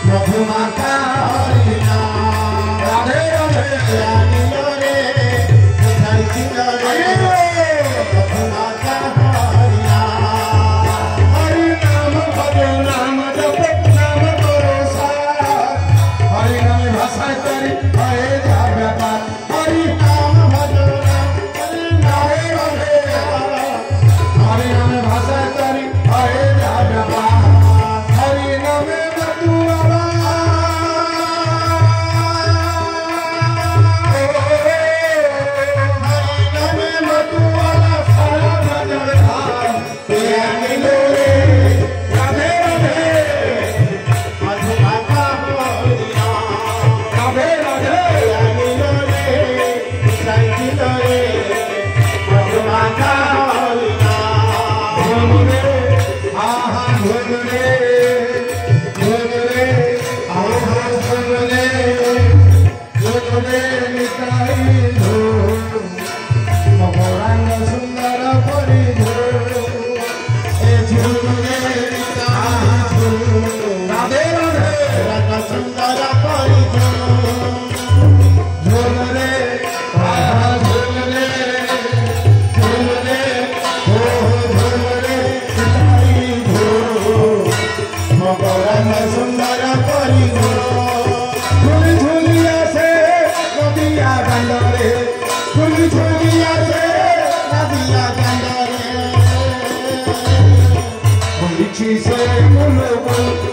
मधुमाता हरिना राधे राधे अनिल रे धरती रे मधुमाता हरिना हरि नाम भजो नाम जप नाम करो साथ हरि नाम भाषा करी हरे जाव्यापार हरि नाम भजो नाम हरि नाम भाषा करी हरे जाव्यापार हरि नाम She said,